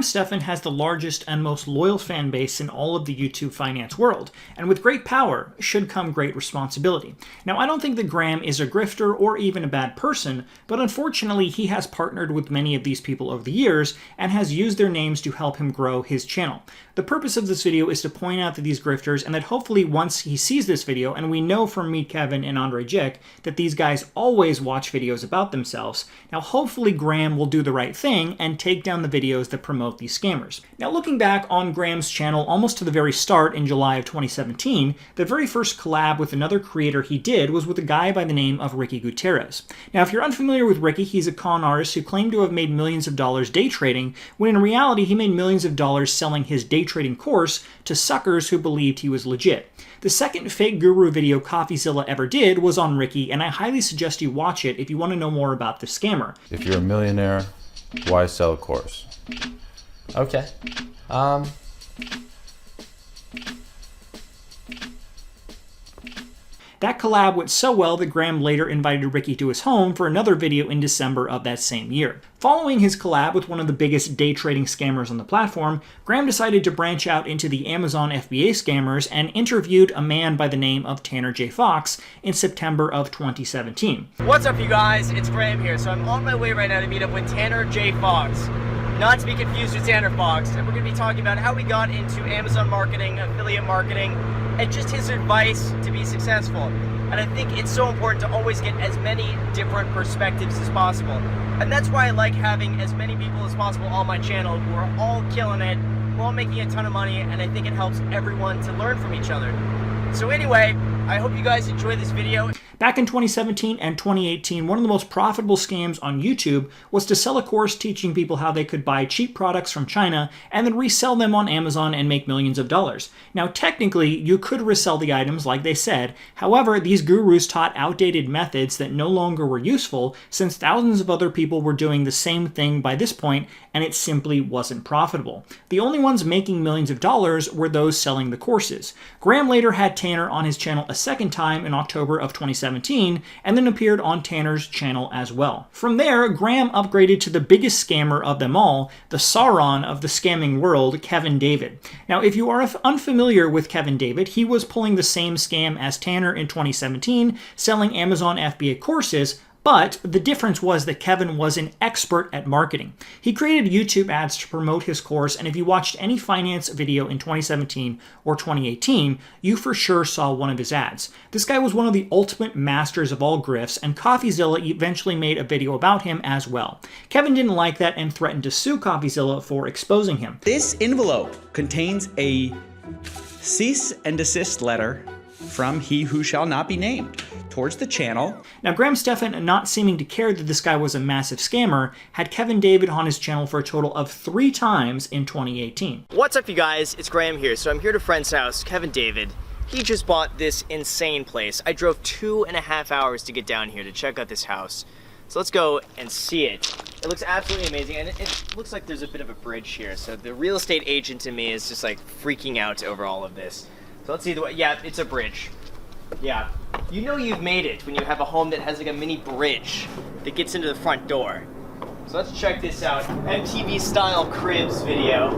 Stephan has the largest and most loyal fan base in all of the YouTube finance world, and with great power should come great responsibility. Now, I don't think that Graham is a grifter or even a bad person, but unfortunately he has partnered with many of these people over the years and has used their names to help him grow his channel. The purpose of this video is to point out that these grifters, and that hopefully once he sees this video, and we know from Meet Kevin and Andre Jick that these guys always watch videos about themselves, now hopefully Graham will do the right thing and take down the videos that promote these scammers. Now, looking back on Graham's channel almost to the very start in July of 2017, the very first collab with another creator he did was with a guy by the name of Ricky Gutierrez. Now, if you're unfamiliar with Ricky, he's a con artist who claimed to have made millions of dollars day trading, when in reality he made millions of dollars selling his day trading course to suckers who believed he was legit. The second fake guru video CoffeeZilla ever did was on Ricky, and I highly suggest you watch it if you want to know more about the scammer. If you're a millionaire, why sell a course? Okay. That collab went so well that Graham later invited Ricky to his home for another video in December of that same year. Following his collab with one of the biggest day trading scammers on the platform, Graham decided to branch out into the Amazon FBA scammers and interviewed a man by the name of Tanner J. Fox in September of 2017. What's up, you guys? It's Graham here. So I'm on my way right now to meet up with Tanner J. Fox. Not to be confused with Tanner Fox. And we're going to be talking about how we got into Amazon marketing, affiliate marketing, and just his advice to be successful. And I think it's so important to always get as many different perspectives as possible. And that's why I like having as many people as possible on my channel who are all killing it, who are all making a ton of money, and I think it helps everyone to learn from each other. So anyway, I hope you guys enjoy this video. Back in 2017 and 2018, one of the most profitable scams on YouTube was to sell a course teaching people how they could buy cheap products from China and then resell them on Amazon and make millions of dollars. Now, technically, you could resell the items like they said. However, these gurus taught outdated methods that no longer were useful, since thousands of other people were doing the same thing by this point, and it simply wasn't profitable. The only ones making millions of dollars were those selling the courses. Graham later had Tanner on his channel a second time in October of 2017, and then appeared on Tanner's channel as well. From there, Graham upgraded to the biggest scammer of them all, the Sauron of the scamming world, Kevin David. Now, if you are unfamiliar with Kevin David, he was pulling the same scam as Tanner in 2017, selling Amazon FBA courses, but the difference was that Kevin was an expert at marketing. He created YouTube ads to promote his course, and if you watched any finance video in 2017 or 2018, you for sure saw one of his ads. This guy was one of the ultimate masters of all grifts, and CoffeeZilla eventually made a video about him as well. Kevin didn't like that and threatened to sue CoffeeZilla for exposing him. This envelope contains a cease and desist letter from he who shall not be named towards the channel. Now, Stephan, not seeming to care that this guy was a massive scammer, had Kevin David on his channel for a total of 3 times in 2018. What's up, you guys? It's Graham here. So I'm here at a friend's house, Kevin David. He just bought this insane place. I drove 2.5 hours to get down here to check out this house. So let's go and see it. It looks absolutely amazing, and it looks like there's a bit of a bridge here. So the real estate agent in me is just like freaking out over all of this. So let's see the way. Yeah, it's a bridge. Yeah. You know you've made it when you have a home that has like a mini bridge that gets into the front door. So let's check this out. MTV style cribs video.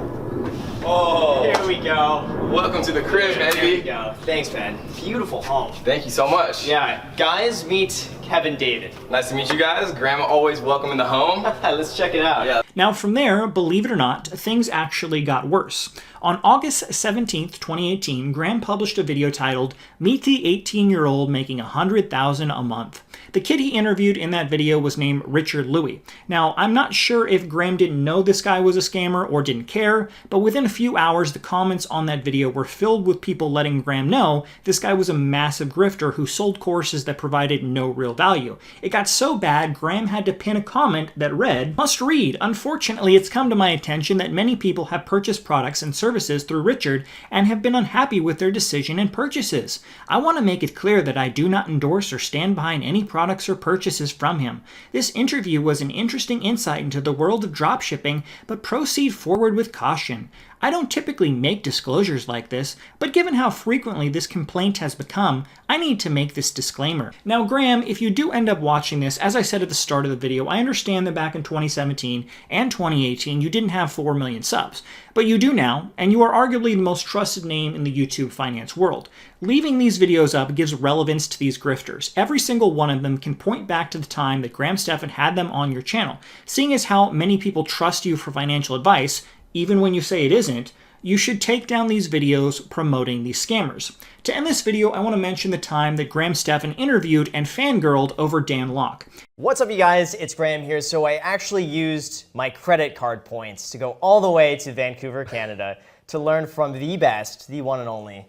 Oh, here we go. Welcome to the crib, There we baby. go. Thanks, man. Beautiful home. Thank you so much. Yeah, guys, meet Kevin David. Nice to meet you guys. Grandma always welcome in the home. Let's check it out. Yeah. Now, from there, believe it or not, things actually got worse. On August 17th, 2018, Graham published a video titled, "Meet the 18-year-old making $100,000 a month." The kid he interviewed in that video was named Richard Louie. Now, I'm not sure if Graham didn't know this guy was a scammer or didn't care, but within a few hours, the comments on that video were filled with people letting Graham know this guy was a massive grifter who sold courses that provided no real value. It got so bad, Graham had to pin a comment that read, "Must read. Unfortunately, it's come to my attention that many people have purchased products and services through Richard and have been unhappy with their decision and purchases. I want to make it clear that I do not endorse or stand behind any products or purchases from him. This interview was an interesting insight into the world of dropshipping, but proceed forward with caution. I don't typically make disclosures like this, but given how frequently this complaint has become, I need to make this disclaimer. Now Graham, if you do end up watching this, as I said at the start of the video, I understand that back in 2017 and 2018 you didn't have 4 million subs, but you do now, and you are arguably the most trusted name in the YouTube finance world. Leaving these videos up gives relevance to these grifters. Every single one of them can point back to the time that Stephan had them on your channel. Seeing as how many people trust you for financial advice, even when you say it isn't, you should take down these videos promoting these scammers. To end this video, I want to mention the time that Stephan interviewed and fangirled over Dan Lok. What's up, you guys? It's Graham here. So I actually used my credit card points to go all the way to Vancouver, Canada, to learn from the best, the one and only,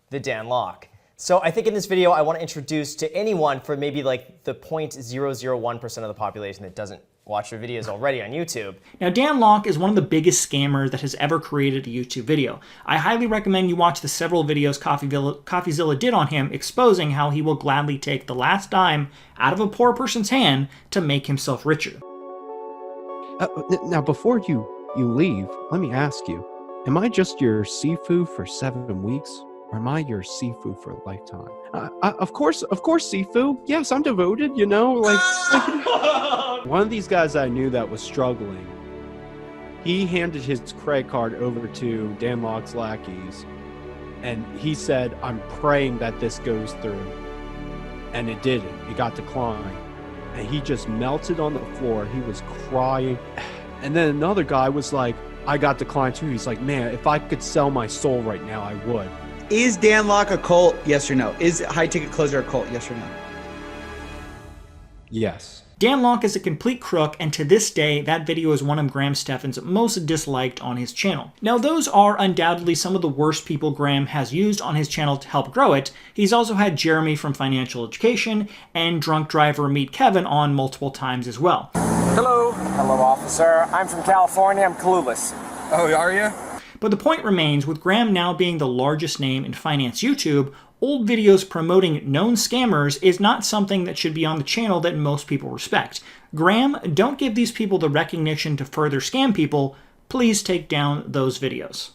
the Dan Lok. So I think in this video, I want to introduce to anyone for maybe like the 0.001% of the population that doesn't watch your videos already on YouTube. Now, Dan Lok is one of the biggest scammers that has ever created a YouTube video. I highly recommend you watch the several videos Coffeezilla did on him, exposing how he will gladly take the last dime out of a poor person's hand to make himself richer. Now, before you leave, let me ask you, am I just your Sifu for 7 weeks? Or am I your Sifu for a lifetime? Of course, Sifu. Yes, I'm devoted, you know, like one of these guys I knew that was struggling, he handed his credit card over to Dan Lok's lackeys, and he said, I'm praying that this goes through. And it didn't. It got declined. And he just melted on the floor. He was crying. And then another guy was like, I got declined too. He's like, man, if I could sell my soul right now, I would. Is Dan Lok a cult? Yes or no? Is High Ticket Closer a cult? Yes or no? Yes. Dan Lok is a complete crook, and to this day, that video is one of Stephan's most disliked on his channel. Now, those are undoubtedly some of the worst people Graham has used on his channel to help grow it. He's also had Jeremy from Financial Education and Drunk Driver Meet Kevin on multiple times as well. Hello. Hello, officer. I'm from California. I'm clueless. Oh, are you? But the point remains, with Graham now being the largest name in finance YouTube, old videos promoting known scammers is not something that should be on the channel that most people respect. Graham, don't give these people the recognition to further scam people. Please take down those videos.